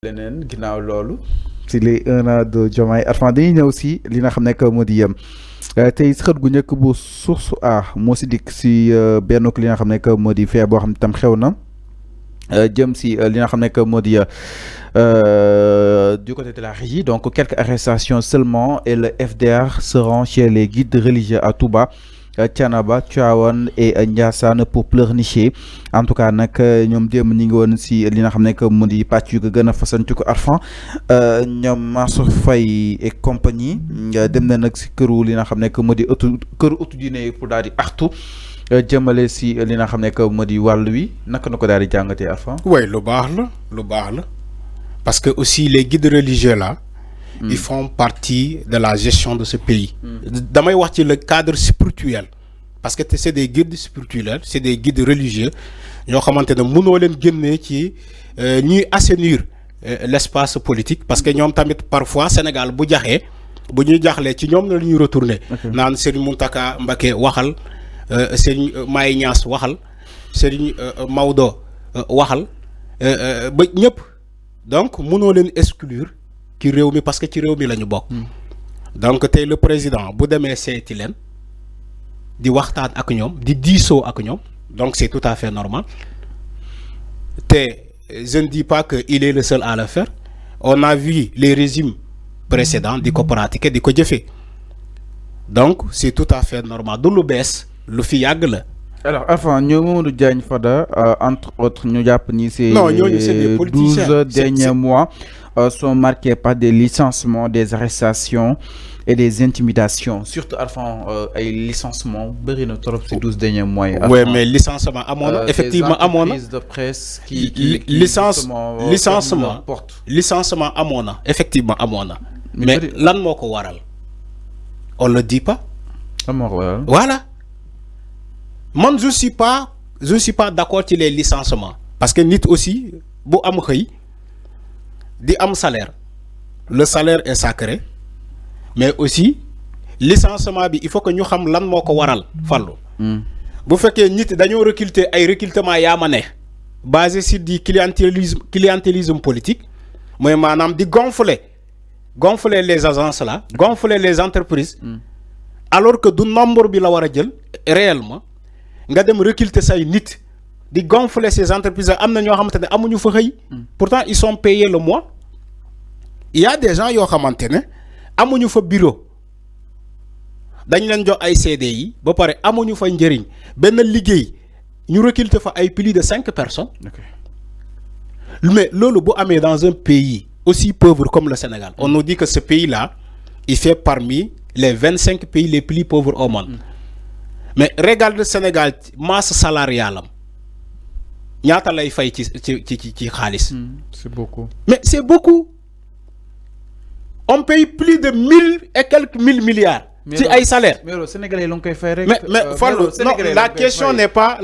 leneen ginnaaw loolu si les 1 an de Diomaye Arfan dañuy ñëw si li nga xam ne que moo di tey xët gu njëkk bu source a moo si dikk si benn li nga xam ne que moo di fee boo xam ne tam xew na jëm si li nga xam ne que moo di du côté de la régie donc quelques arrestations seulement et le FDR se rend chez les guides religieux à Touba Thiénaba Tivaouane et Ndiassane pour pleurnicher en tout cas nag ñoom démb ñi ngi woon si li nga xam ne que mu di pàcc yu ko gën a fasanti ko Arfan ñoom Mansour Faye et compagnie dem na nag si këru li nga xam ne que mu di këru ëttu diine yi pour daal di artu jëmale si li nga xam ne que mu di wàllu wi naka na ko daal di jàngatee Arfan. Oui, lu baax la parce que aussi les guides religieux là. Ils font partie de la gestion de ce pays. Damay wax ci le cadre spirituel parce que c'est des guides spirituels, c'est des guides religieux ñoo xamante ne mënoo leen génnee ci ñuy assainir l'espace politique parce que ñoom tamit parfois Sénégal bu jaxee bu ñuy jaxlee ci ñoom la ñuy retourner naan Serigne Mountakha Mbacké waxal Serigne Maye Niass waxal Serigne Maodo waxal ba ñëpp donc mënoo leen exclure ci réew mi parce que ci réew mi la ñu bokk. Donc tey le président bu demee seeti leen di waxtaan ak ñoom di diisoo ak ñoom donc c'est tout à fait normal te je ne dis pas que il est le seul à le faire on a vu les régimes précédents di ko pratiquer di ko jëfee donc c'est tout à fait normal du lu bees lu fi yàgg la. Alors Arfan ñoo Mamadou Diagne Fada entre autres ñu jàpp ni c'est des politiciens 12 derniers mois sont marqués par des licenciements, des arrestations et des intimidations surtout Arfan ay licenciements bëri na trop ces 12 derniers mois. Oui mais licenciement amoon na effectivement amoon na de presse licenciement amoon na effectivement amoon na mais lan moo ko waral on le dit pas. lan moo ko waral voilà. Man je suis pas d'accord ci les licenciements parce que nit aussi bu am xëy di am salaire le salaire est sacré mais aussi licenciement bi il faut que ñu xam lan moo ko waral fallu bu fekkee nit dañoo recruter ay recrutement yaa ma ne basé sur du clientélisme politique mooy maanaam di gonfler les agences là gonfler les entreprises alors que du nombre bi la war a jël réellement nga dem recruter say nit di gonfler ces entreprises am na ñoo xamante ne amuñu fa xëy pourtant ils sont payés le mois il y a des gens yoo xamante ne amuñu fa bureau dañ leen jox ay CDI ba pare amuñu fa njëriñ benn liggéey ñu recruter fa ay plus de 5 personnes mais loolu bu amee dans un pays aussi pauvre comme le Sénégal on nous dit que ce pays là il fait parmi les 25 pays les plus pauvres au monde. Mais regarde le Sénégal masse salariale am ñaata lay fay ci xaalis. C'est beaucoup. Mais c'est beaucoup. On paye plus de 1000 et quelques milliards. ci ay salaire. Mais Sénégalais lañ koy fay rek. mais Fallou non la question n'est pas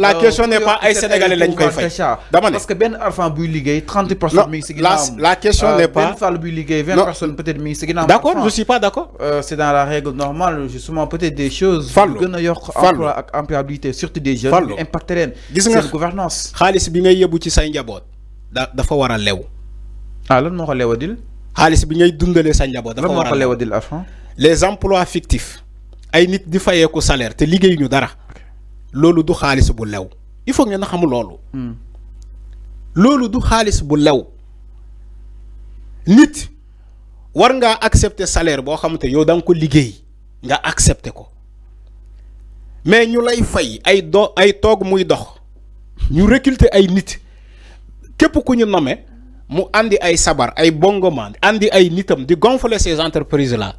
ay Sénégalais lañ koy fay. dama ne parce que benn Arfan buy liggéey 30 personnes mi ngi si ginnaaw. la question n'est pas benn Fall buy liggéey 20 personnes peut-être mi ngi si ginnaaw. d'accord je suis pas d'accord. C'est dans la règle normale justement peut-être des choses. Fallou gën a yokk emploi ak employabilité surtout des jeunes. Fallou impacté leen. gis nga seen gouvernance xaalis bi ngay yóbbu ci say njaboot dafa war a lew. lan moo ko lewadil. xaalis bi ngay dundalee sa njaboot dafa war a lew. lewadil Arfan. Les emplois fictifs ay nit di fayeeku salaire te liggéeyuñu dara loolu du xaalis bu lew il faut ngeen xam loolu. loolu du xaalis bu lew nit war ngaa accepter salaire boo xamante yow da nga ko liggéey nga accepter ko mais ñu lay fay ay toog muy dox ñu recruter ay nit képp ku ñu nommé mu andi ay sabar ay bongoman andi ay nitam di gonfler ces entreprises là.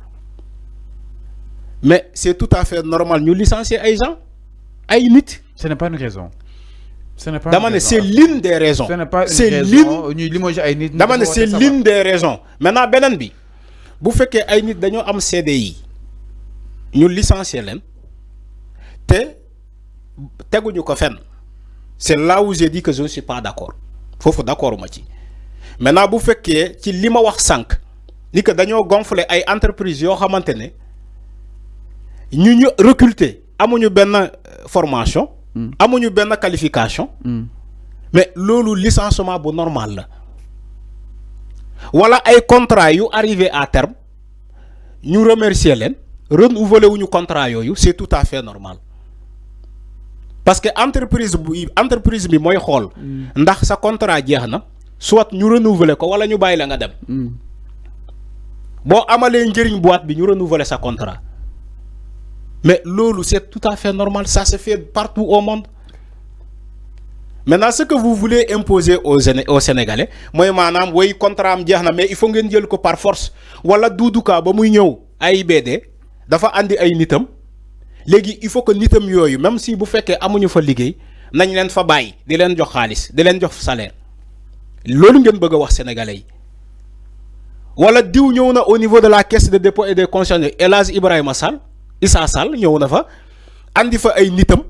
Mais c'est tout à fait normal ñu licencier ay gens ay nit. Ce n'est pas une raison. Ce n'est pas dama ne c'est l'une des raisons. Ce n'est pas une raison ñuy limoger ay nit. dama ne c'est l'une des raisons maintenant beneen bi bu fekkee ay nit dañoo am CDI ñu licencier leen te teguñu ko fenn c'est là où j'ai dit que je ne suis pas d'accord foofu d'accord ma ci maintenant bu fekkee ci li ma wax sànq ni que dañoo gonfler ay entreprises yoo xamante ne. ñu recruter amuñu benn formation. amuñu benn qualification. mais loolu licenciement bu normal la wala ay contrat yu arrivé à terme ñu remercier leen renouveler wuñu contrat yooyu c'est tout à fait normal parce que entreprise bi mooy xool ndax sa contrat jeex na soit ñu renouveler ko wala ñu bàyyi la nga dem boo amalee njëriñ boîte bi ñu renouveler sa contrat mais loolu c'est tout à fait normal, ça se fait partout au monde. Maintenant, ce que vous voulez imposer aux Sénégalais, moi, madame, oui, contrat am jeex na mais il faut ngeen jël ko par force. Wala Doudou Ka ba muy ñëw AIBD dafa andi ay nitam. Légui il faut que nitam yooyu même si bu fekkee amuñu fa liggéey nañ leen fa bàyyi di leen jox xaalis di leen jox salaire. Loolu ngeen bëgg a wax Sénégalais yi. Wala diw ñëw na au niveau de la caisse de dépôt et de consignation El Hadj Ibrahima Sall Issa Sall ñëw na fa andi fa ay nitam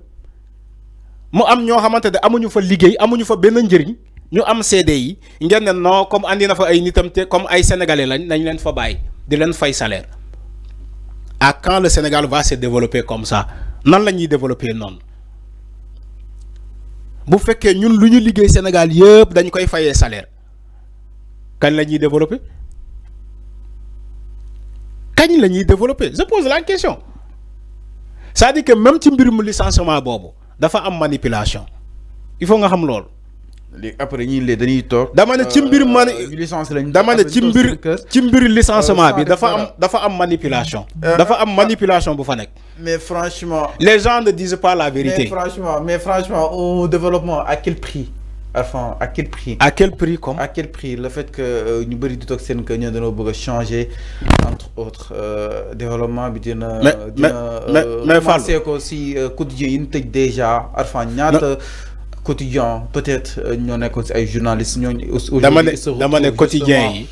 mu am ñoo xamante ne amuñu fa liggéey amuñu fa benn njëriñ ñu am CD yi ngeen ne non comme andi na fa ay nitam te comme ay sénégalais lañ nañ leen fa bàyyi di leen fay salaire. À quand le Sénégal va se développer comme ça nan la ñuy développer noonu bu fekkee ñun lu ñu liggéey Sénégal yëpp dañ koy fayee salaire kañ la ñuy développer kañ la ñuy développer je pose la question. C'est-à-dire que même ci mbirum licenciement boobu dafa am manipulation il faut nga xam lool. Après ñi dañuy toog. dama ne ci mbir dama ne ci mbir licenciement bi dafa am manipulation. dafa am manipulation bu fa nekk. Mais franchement. Les gens ne disent pas la vérité. Mais franchement au développement à quel prix? Enfin, à quel prix? À quel prix comme? À quel prix le fait que ñu bari di tok sen que ñu dañoo bëgg changer entre autres développement bi dina mais Fallou ko si quotidien yi ñu tëj déjà enfin ñaata quotidien peut-être ñoo nekkoon si ay journalistes ñoo dama ne quotidien yi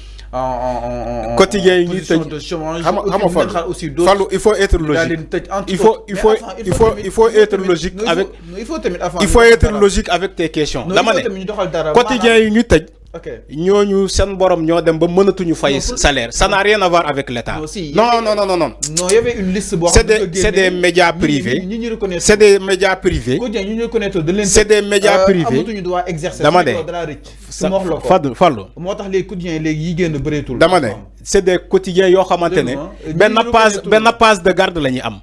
quotidien yi ñuy tëj Fallou il faut être logique il faut être logique avec il faut être logique avec tes questions dama ne quotidien yi ñu tëj ñooñu seen borom ñoo dem ba mënatuñu fay salaire ça n'a rien à voir avec l'État non il y avait une liste c'est des médias privés c'est des médias privés c'est des médias privés dama ne Fallou moo tax les quotidiens léegi yi génn bëreetul dama ne c'est des quotidiens yoo xamante ne benn page de garde la ñu am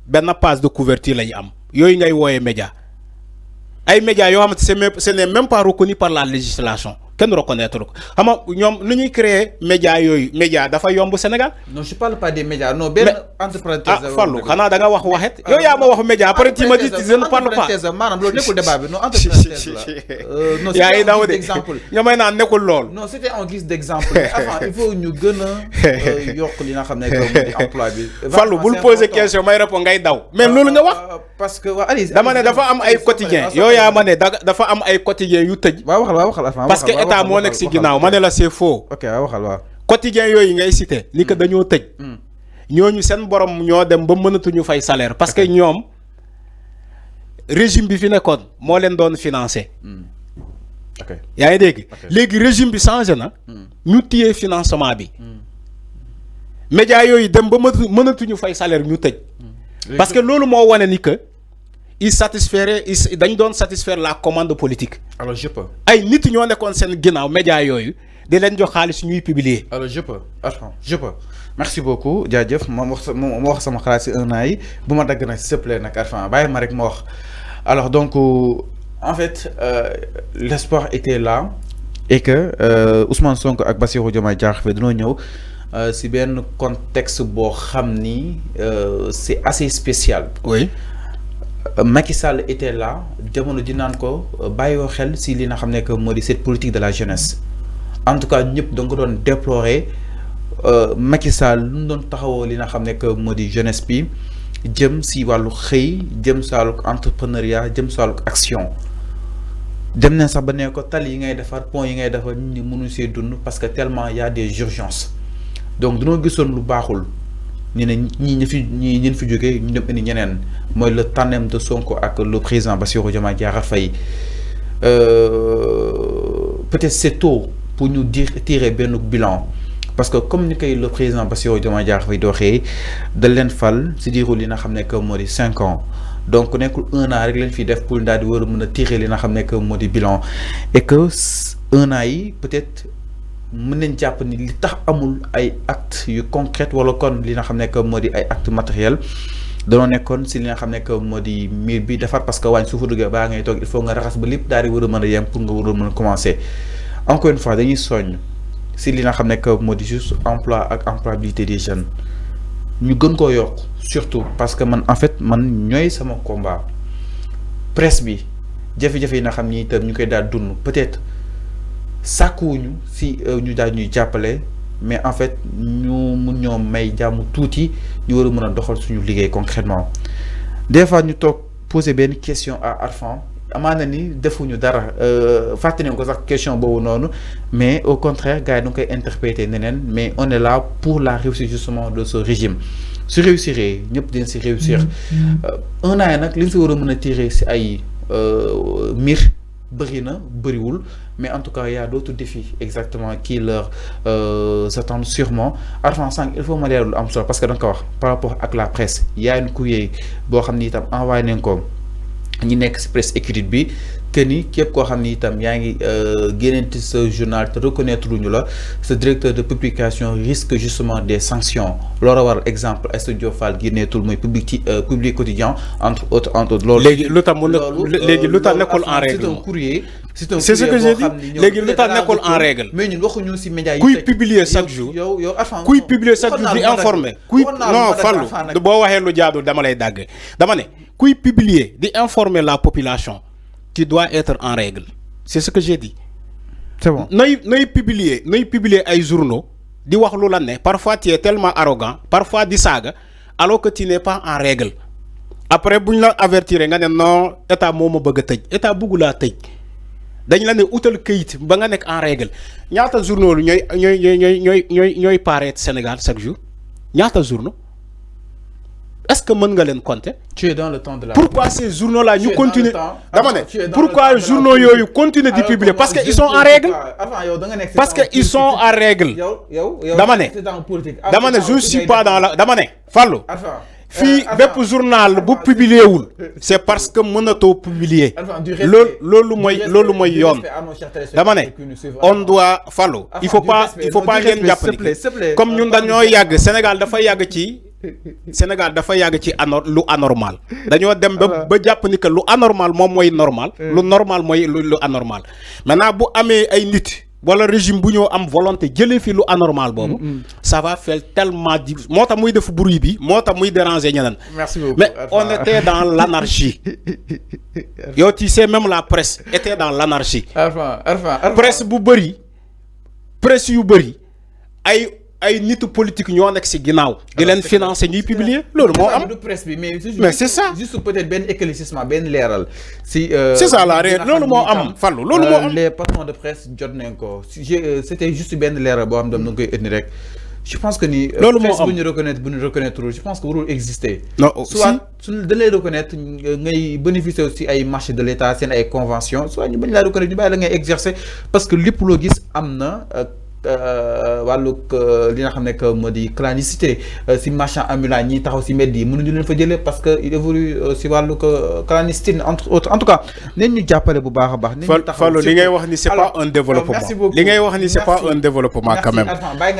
benn page de couverture la ñu am yooyu ngay wooyee média ay médias yoo xamante ce n'est même pas reconnu par la législation kenn reconnaître ko xam nga ñoom lu ñuy créer médias yooyu média dafa yomb Sénégal. Non je parle pas des médias non benn entreprise. Fallou xanaa da nga wax waxet yow yaa ma wax média après tu me dis je ne parle pas. maanaam loolu nekkul débat bi non entreprise la. Non yaa ngi daw de exemple. nga may naan nekkul lool. Non c'était en guise d'exemple. Avant il faut ñu gën a yokk li nga xam ne que emploi bi. Fallou bul poser question may répondre ngay daw. mais loolu nga wax. parce que allez dama ne dafa am ay quotidiens yow yaa ma ne dafa am ay quotidiens yu tëj. waaw waxal parce que état moo nekk si ginnaaw ma ne la c'est faux. ok waxal waaw. quotidien yooyu ngay cité li ko dañoo tëj. ñooñu seen borom ñoo dem ba mënatuñu fay salaire parce que ñoom régime bi fi nekkoon moo leen doon financé. ok yaa ngi dégg. léegi régime bi changé na. ñu téye financement bi. médias yooyu dem ba mënatuñu fay salaire ñu tëj. parce que loolu moo wane ni que dañ doon satisfaire la commande politique. Alors je peux. ay nit ñoo nekkoon seen ginnaaw médias yooyu di leen jox xaalis ñuy publier. Alors je peux merci beaucoup jaajëf ma wax sama xalaat si un an yi bu ma dagg nag s'il te plaît nag Arfan bàyyi ma rek ma wax. Alors donc en fait l'espoir était là et que Ousmane Sonko ak Bassirou Diomaye Diakhar Faye dañoo ñëw si benn contexte boo xam ni c'est assez spécial. Oui. Macky Sall était là jamono di naan ko bàyyoo xel si li nga xam ne que moo di cette politique de la jeunesse en tout cas ñëpp da nga doon déplorer Macky Sall lu mu doon taxawoo li nga xam ne que moo di jeunesse bi jëm si wàllu xëy jëm si wàllu entrepreneuriat jëm si wàllu action dem nañ sax ba ne ko tali yi ngay defar pont yi ngay defar nit ñi mënuñ see dund parce que tellement y a des urgences donc dañoo gisoon lu baaxul. ñu ne ñi fi jógee ñu dem indi ñeneen mooy le tandem de Sonko ak le président Bassirou Diomaye Diakhar Faye peut-être c'est tôt pour ñu tirer benn bilan parce que comme ni koy le président Bassirou Diomaye Diakhar Faye doxee da leen fal si diiru li nga xam ne que moo di 5 ans donc nekkul 1 an rek leen fi def pour daal di war a mën a tirer li nga xam ne que moo di bilan et que 1 an yi peut-être mën nañ jàpp ni li tax amul ay actes yu concret wala kon li nga xam ne que moo di ay actes matériels danoo nekkoon si li nga xam ne que moo di miir bi defar parce que waañ su fa duggee baa ngay toog il faut nga raxas ba lépp daal di war a mën a yem pour nga war a mën a commencer encore une fois dañuy soññ si li nga xam ne que moo di juste emploi ak employabilité des jeunes ñu gën koo yokk surtout parce que man en fait man ñooy sama combat presse bi jafe-jafe yi nga xam ni itam ñu koy daal dund peut-être sàkkuwuñu si ñu daal ñuy jàppale mais en fait ñu mun ñoo may jàmm tuuti ñu war a mën a doxal suñu liggéey concrètement des fois ñu toog poser benn question à Arfan amaana ni defuñu dara fàtte nañ ko sax question boobu noonu mais au contraire gars yi da nga koy interpréter neneen mais on est là pour la réussite justement de ce régime su réussir ñëpp dinañ si réussir un an nag li ñu si war a mën a tirer si ay mbir bëri na bëriwul mais en tout cas il y a d'autres défis exactement qui leur s'attendent sûrement Arfan sànq il faut ma leeral lu am solo parce que da nga ko wax par rapport ak la presse y a une courrier boo xam ni itam envoyé nañ ko ñi nekk si presse écrite bi que ni képp koo xam ni itam yaa ngi génneenti sa journal te reconnaître luñu la ce directeur de publication risque justement des sanctions loolu war exemple Aïssatou Diop Fall génneetul mooy Public Quotidien entre autres loolu léegi lu tax mu léegi lu tax nekkul en règle c'est un courrier c'est ce que j'ai dit léegi lu tax nekkul en règle mais ñun waxuñu si médias yi kuy publier chaque jour yow kuy publier chaque jour di informer kuy non Fallou boo waxee lu jaadul dama lay dàgg dama ne kuy publier di informer la population tu dois être en règle c'est ce que j'ai dit c'est bon nooy publier ay journaux di wax lu la ne parfois tu es tellement arrogant parfois di saaga alors que tu n'es pas en règle après buñ la avertir nga ne non état moo ma bëgg a tëj état bëggu laa tëj dañ la ne utal këyit ba nga nekk en règle ñaata journaux lu ñooy paraître Sénégal chaque jour ñaata journaux est-ce que mën nga leen compter. Tu es dans le temps de la. Pourquoi ces journaux-là ñu continuer dama ne pourquoi journaux yooyu continuer di publier parce que ils sont en règle. Parce que ils sont en règle. dama ne je suis pas dans la dama ne Fallou. fii bépp journal bu publier wul c'est parce que mënatoo publier loolu mooy yoon dama ne on doit Fallou il faut pas ngeen jàpp ni comme ñun dañoo yàgg Sénégal dafa yàgg ci lu anormal dañoo dem ba jàpp ni que lu anormal moom mooy normal lu normal mooy lu anormal maintenant bu amee ay nit wala régime bu ñoo am volonté jëlee fi lu anormal boobu ça va faire tellement di moo tax muy def bruit bi moo tax muy déranger ñeneen. Merci beaucoup. Mais on était dans l'anarchie yow tu sais même la presse était dans l'anarchie. Presse bu bëri presse yu bëri ay nitu politique ñoo nekk ci ginnaaw di leen financer ñuy publier loolu moo am presse bi mais c'est ça juste peut-être benn éclaircissement benn leeral si c'est ça la réer loolu moo am Fallou loolu moo am les patrons de presse jot nañ ko c'était juste benn leeral boo xam ne na koy indi rek je pense que ni presse bu ñu reconnaître je pense que warul exister non soit suñu dañ lay reconnaître ngay bénéficier aussi ay marché de l'État seen ay convention soit ñu bañ laa reconnaître ñu bàyyi la ngay exercer parce que lépp loo gis am na wàllug li nga xam ne que moo di clandestinité si marchand ambulant ñi taxaw si mbedd yi mënuñu leen fa jëlee parce que il évolue si wàllug clandestine entre autres en tout cas nañ ñu jàppale bu baax a baax. nañ ñu taxaw Fallou li ngay wax ni c'est pas un développement li ngay wax ni c'est pas un développement quand même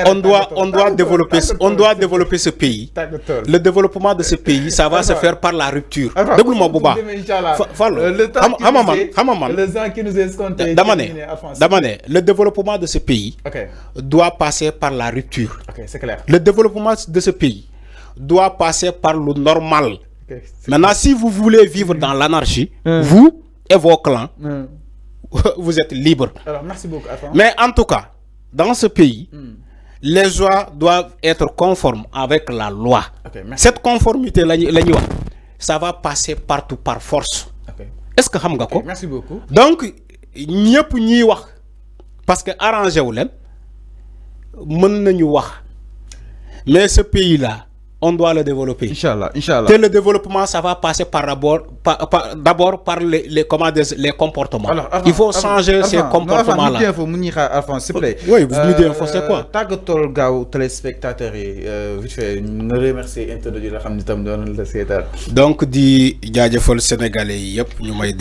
on doit développer ce pays. Le développement de ce pays ça va se faire par la rupture. déglu ma bu baax Fallou xam man dama ne le développement de ce pays. Doit passer par la rupture. C'est clair. Le développement de ce pays doit passer par le normal. Maintenant, si vous voulez vivre dans l'anarchie, vous et vos clans, vous êtes libres. Alors, merci beaucoup. Mais en tout cas, dans ce pays, les lois doivent être conformes avec la loi. Cette conformité, ça va passer partout par force. Est-ce que vous savez? Merci beaucoup. Donc, ñëpp ñi wax parce que arrangé wu leen mën nañu wax mais ce pays là on doit le développer. Inch'Allah. Et le développement ça va passer d'abord par les comportements. Alors, il faut changer ces comportements là. S'il vous plaît. Oui, Midi Info c'est quoi? Tàggatoo gaaw téléspectateurs yi vite fait nga remercier internautes yi la xam ni tam doon la seetaan. Donc di jaajëfal sénégalais yi yëpp ñu may